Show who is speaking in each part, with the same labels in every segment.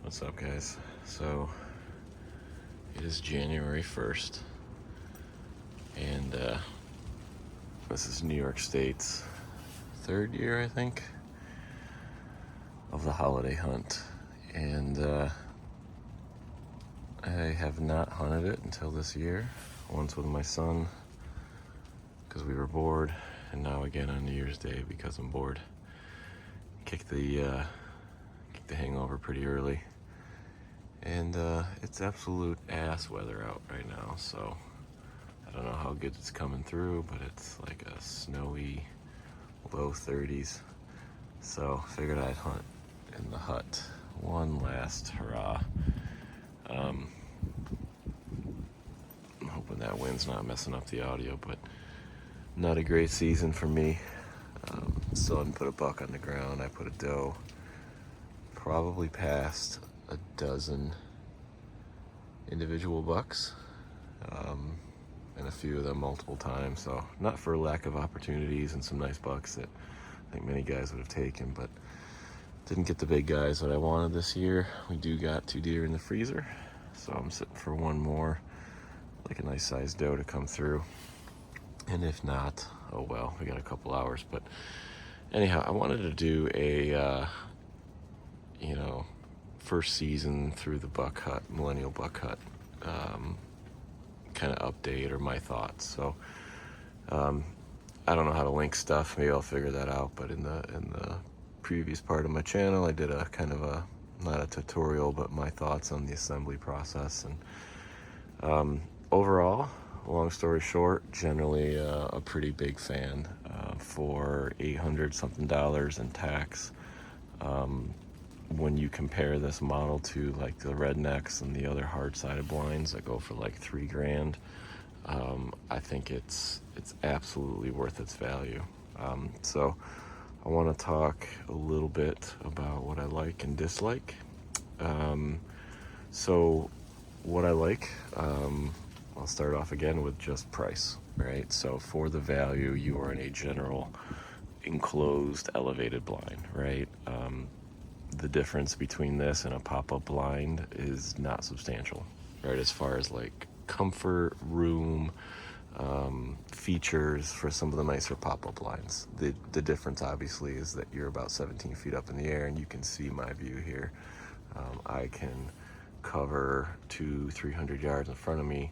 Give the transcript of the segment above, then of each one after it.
Speaker 1: What's up, guys? So it is January 1st, and this is New York State's third year, I think, of the holiday hunt. And I have not hunted it until this year, once with my son because we were bored, and now again on New Year's Day because I'm bored. Kicked the hangover pretty early. And it's absolute ass weather out right now, so I don't know how good it's coming through, but it's like a snowy low 30s. So figured I'd hunt in the hut. One last hurrah. I'm hoping that wind's not messing up the audio, but not a great season for me. Still hadn't put a buck on the ground. I put a doe. Probably past a dozen individual bucks, and a few of them multiple times. So not for lack of opportunities and some nice bucks that I think many guys would have taken, but didn't get the big guys that I wanted this year. We do got 2 deer in the freezer, so I'm sitting for one more, like a nice sized doe to come through. And if not, oh well, we got a couple hours. But anyhow, I wanted to do a first season through the buck hut, Millennium buck hut, kind of update or my thoughts. So I don't know how to link stuff. Maybe I'll figure that out. But in the previous part of my channel, I did a kind of a, not a tutorial, but my thoughts on the assembly process. And overall, long story short, generally a pretty big fan for $800 something in tax. When you compare this model to like the rednecks and the other hard-sided blinds that go for like $3,000, I think it's absolutely worth its value. So I want to talk a little bit about what I like and dislike. So what I like, I'll start off again with just price, right? So for the value, you are in a general enclosed elevated blind, right? The difference between this and a pop-up blind is not substantial, right? As far as like comfort, room, features for some of the nicer pop-up blinds. The difference obviously is that you're about 17 feet up in the air and you can see my view here. I can cover 200-300 yards in front of me.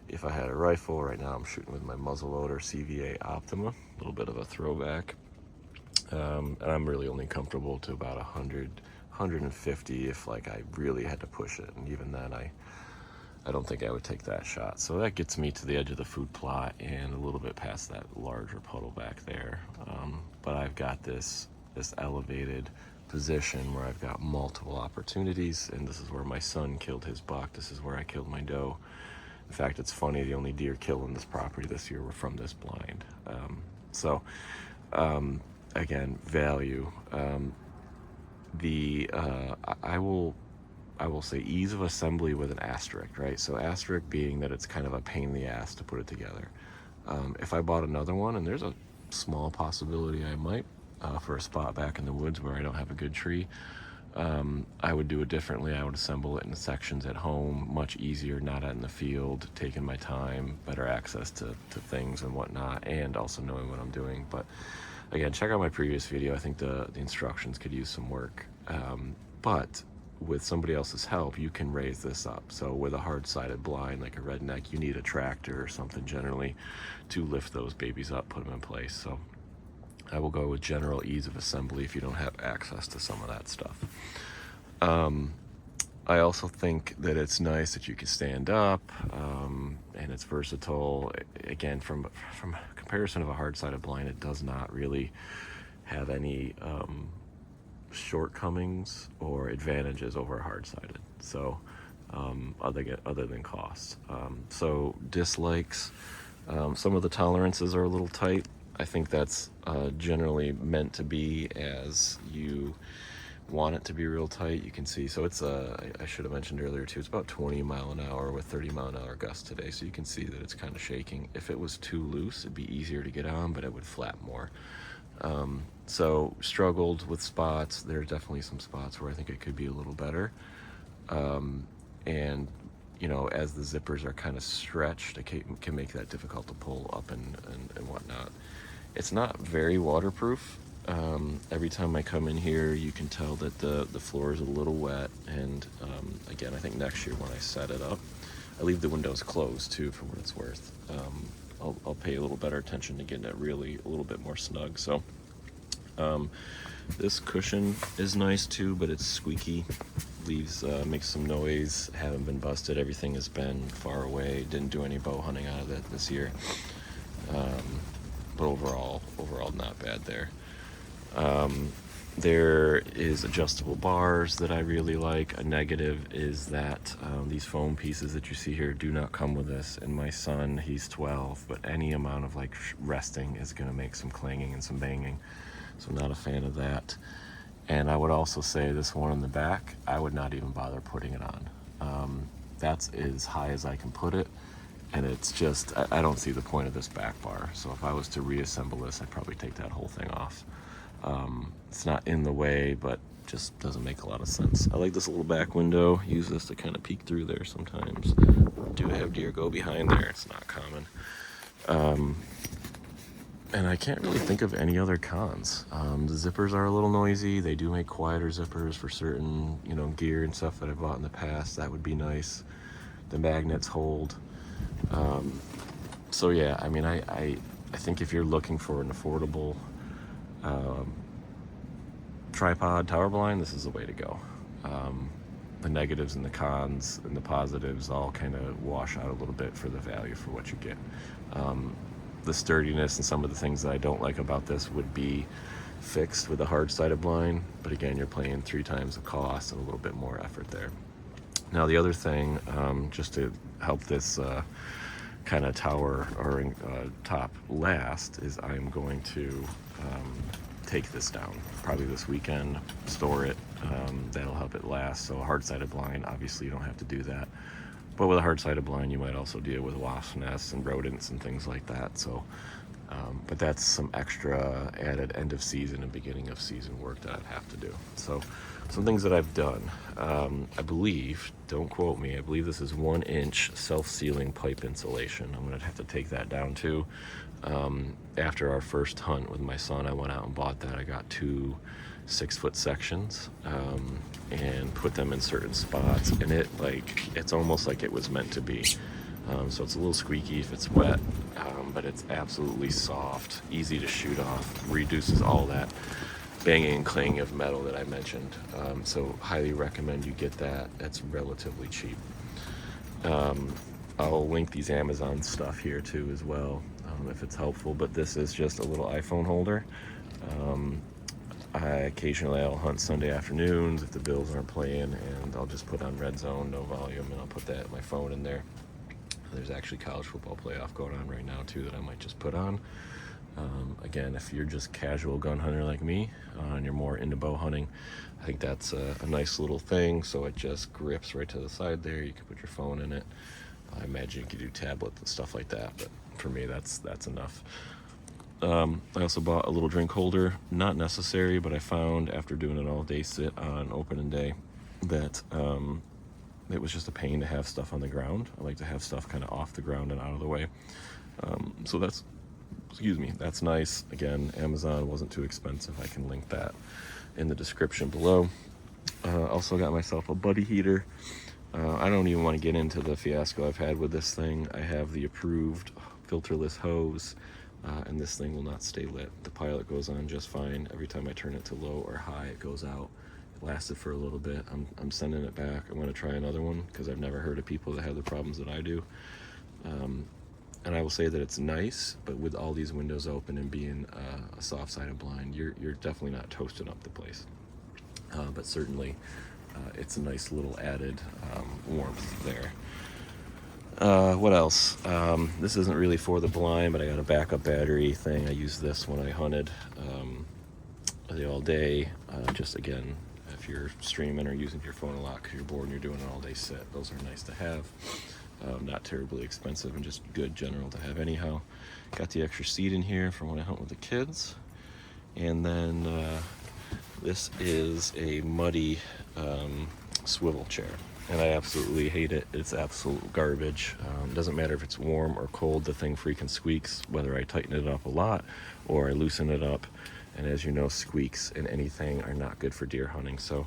Speaker 1: If I had a rifle, right now I'm shooting with my muzzleloader CVA Optima, a little bit of a throwback. And I'm really only comfortable to about 150 if like I really had to push it, and even then I don't think I would take that shot. So that gets me to the edge of the food plot and a little bit past that larger puddle back there. But I've got this elevated position where I've got multiple opportunities, and this is where my son killed his buck. This is where I killed my doe. In fact, it's funny, the only deer killed on this property this year were from this blind. Again, value. I will say ease of assembly with an asterisk, right? So asterisk being that it's kind of a pain in the ass to put it together. If I bought another one, and there's a small possibility I might, for a spot back in the woods where I don't have a good tree, I would do it differently. I would assemble it in sections at home, much easier, not out in the field, taking my time, better access to things and whatnot, and also knowing what I'm doing. But again, check out my previous video. I think the instructions could use some work. But with somebody else's help, you can raise this up. So with a hard-sided blind, like a redneck, you need a tractor or something generally to lift those babies up, put them in place. So I will go with general ease of assembly if you don't have access to some of that stuff. I also think that it's nice that you can stand up, and it's versatile. Again, from a comparison of a hard-sided blind, it does not really have any shortcomings or advantages over a hard-sided. So other than cost. So dislikes, some of the tolerances are a little tight. I think that's generally meant to be as you want it to be real tight. You can see, so it's I should have mentioned earlier too, it's about 20 mile an hour with 30 mile an hour gusts today, so you can see that it's kind of shaking. If it was too loose, it'd be easier to get on, but it would flap more. So struggled with spots. There are definitely some spots where I think it could be a little better. And you know, as the zippers are kind of stretched, it can make that difficult to pull up and whatnot. It's not very waterproof. Every time I come in here, you can tell that the floor is a little wet. And again, I think next year when I set it up, I leave the windows closed too, for what it's worth. I'll pay a little better attention to getting it really a little bit more snug. So this cushion is nice too, but it's squeaky. Makes some noise. Haven't been busted. Everything has been far away. Didn't do any bow hunting out of it this year. But overall not bad there. There is adjustable bars that I really like. A negative is that these foam pieces that you see here do not come with this. And my son, he's 12, but any amount of like resting is going to make some clanging and some banging. So I'm not a fan of that. And I would also say this one in the back, I would not even bother putting it on. That's as high as I can put it. And it's just, I don't see the point of this back bar. So if I was to reassemble this, I'd probably take that whole thing off. It's not in the way, but just doesn't make a lot of sense. I like this little back window. Use this to kind of peek through there sometimes. Do have deer go behind there. It's not common. And I can't really think of any other cons. The zippers are a little noisy. They do make quieter zippers for certain, you know, gear and stuff that I've bought in the past. That would be nice. The magnets hold. So yeah, I mean, I think if you're looking for an affordable tripod tower blind, this is the way to go. The negatives and the cons and the positives all kind of wash out a little bit for the value for what you get. The sturdiness and some of the things that I don't like about this would be fixed with a hard-sided blind, but again, you're paying 3 times the cost and a little bit more effort there. Now the other thing, just to help this kind of tower or top last, is I'm going to take this down probably this weekend, store it. That'll help it last. So a hard-sided blind, obviously you don't have to do that. But with a hard-sided blind, you might also deal with wasp nests and rodents and things like that. So, but that's some extra added end of season and beginning of season work that I'd have to do. So, some things that I've done. I believe, don't quote me, I believe this is 1-inch self-sealing pipe insulation. I'm gonna have to take that down too. After our first hunt with my son, I went out and bought that. I got 2 6-foot sections and put them in certain spots, and it's almost like it was meant to be. So it's a little squeaky if it's wet, but it's absolutely soft, easy to shoot off, reduces all that banging and clanging of metal that I mentioned. So highly recommend you get that. That's relatively cheap. I'll link these Amazon stuff here too as well, if it's helpful, but this is just a little iPhone holder. Occasionally I'll hunt Sunday afternoons if the Bills aren't playing, and I'll just put on Red Zone, no volume, and I'll put my phone in there. There's actually college football playoff going on right now too that I might just put on. Again, if you're just casual gun hunter like me, and you're more into bow hunting, I think that's a nice little thing. So it just grips right to the side there. You can put your phone in it. I imagine you could do tablets and stuff like that, but for me, that's enough. I also bought a little drink holder, not necessary, but I found after doing an all-day sit on opening day that it was just a pain to have stuff on the ground. I like to have stuff kind of off the ground and out of the way. So that's nice. Again, Amazon wasn't too expensive. I can link that in the description below. Also got myself a buddy heater. I don't even want to get into the fiasco I've had with this thing. I have the approved filterless hose. And this thing will not stay lit. The pilot goes on just fine. Every time I turn it to low or high, it goes out. It lasted for a little bit. I'm sending it back. I'm going to try another one because I've never heard of people that have the problems that I do. And I will say that it's nice, but with all these windows open and being a soft-sided blind, you're definitely not toasting up the place. But certainly, it's a nice little added warmth there. What else? This isn't really for the blind, but I got a backup battery thing. I use this when I hunted the all day. Just again, if you're streaming or using your phone a lot because you're bored and you're doing an all day sit, those are nice to have. Not terribly expensive and just good general to have anyhow. Got the extra seat in here for when I hunt with the kids. And then this is a muddy swivel chair, and I absolutely hate it. It's absolute garbage. Doesn't matter if it's warm or cold, the thing freaking squeaks, whether I tighten it up a lot or I loosen it up. And as you know, squeaks in anything are not good for deer hunting. So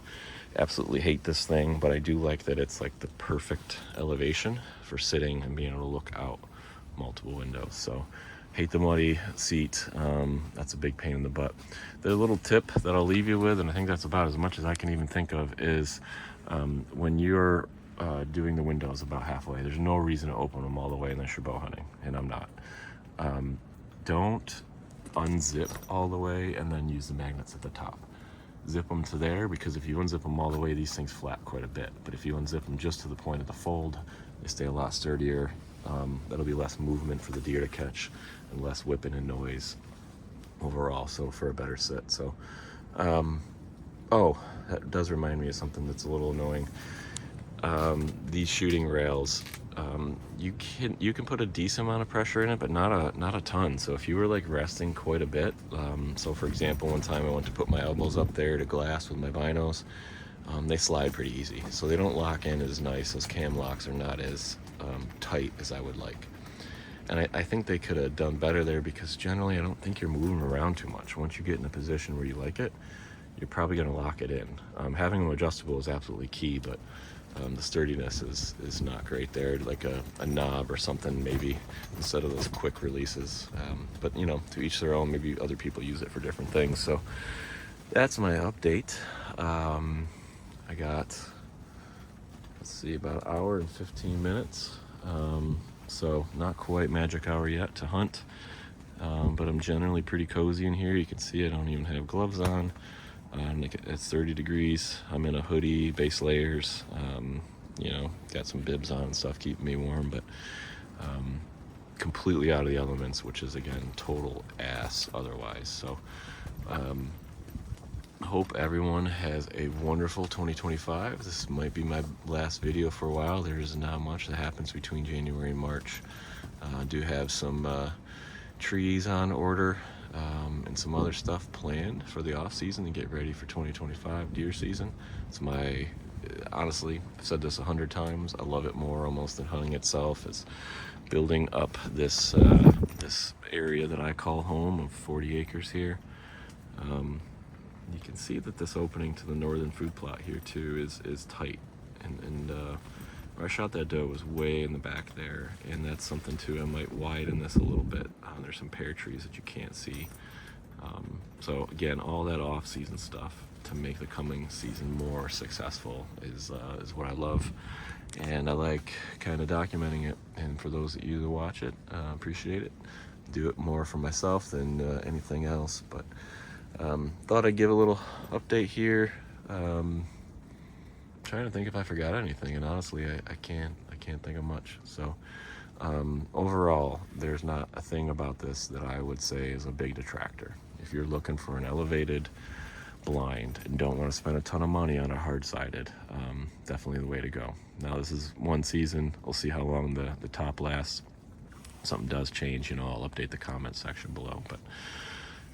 Speaker 1: absolutely hate this thing, but I do like that it's like the perfect elevation for sitting and being able to look out multiple windows. So hate the muddy seat. That's a big pain in the butt. The little tip that I'll leave you with, and I think that's about as much as I can even think of, is when you're doing the windows about halfway, there's no reason to open them all the way unless you're bow hunting, and I'm not. Don't unzip all the way and then use the magnets at the top. Zip them to there, because if you unzip them all the way, these things flap quite a bit. But if you unzip them just to the point of the fold, they stay a lot sturdier. That'll be less movement for the deer to catch and less whipping and noise overall, so for a better sit. So oh, that does remind me of something that's a little annoying. These shooting rails, you can put a decent amount of pressure in it, but not a ton. So if you were like resting quite a bit, so for example, one time I went to put my elbows up there to glass with my binos, they slide pretty easy, so they don't lock in as nice. Those cam locks are not as tight as I would like, and I think they could have done better there, because generally I don't think you're moving around too much. Once you get in a position where you like it, you're probably going to lock it in. Having them adjustable is absolutely key, but the sturdiness is not great there. Like a knob or something maybe, instead of those quick releases. But you know, to each their own. Maybe other people use it for different things. So that's my update. I got, let's see, about an hour and 15 minutes. So not quite magic hour yet to hunt, but I'm generally pretty cozy in here. You can see I don't even have gloves on. It's 30 degrees. I'm in a hoodie, base layers, you know, got some bibs on and stuff keeping me warm, but completely out of the elements, which is again total ass otherwise. So hope everyone has a wonderful 2025. This might be my last video for a while. There's not much that happens between January and March. I do have some trees on order, and some other stuff planned for the off season to get ready for 2025 deer season. It's honestly, I've said this 100 times, I love it more almost than hunting itself. It's building up this this area that I call home of 40 acres here. You can see that this opening to the northern food plot here too is tight, and where I shot that doe was way in the back there, and that's something too. I might widen this a little bit. There's some pear trees that you can't see. So again, all that off-season stuff to make the coming season more successful is what I love, and I like kind of documenting it. And for those of you that watch it, appreciate it. Do it more for myself than anything else. But thought I'd give a little update here. Trying to think if I forgot anything, and honestly I can't think of much. So overall, there's not a thing about this that I would say is a big detractor. If you're looking for an elevated blind and don't want to spend a ton of money on a hard-sided, definitely the way to go. Now this is one season. We'll see how long the top lasts. If something does change, you know, I'll update the comment section below. But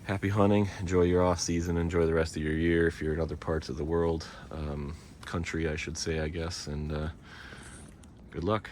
Speaker 1: happy hunting, enjoy your off season, enjoy the rest of your year if you're in other parts of the world, country I should say, I guess, and good luck.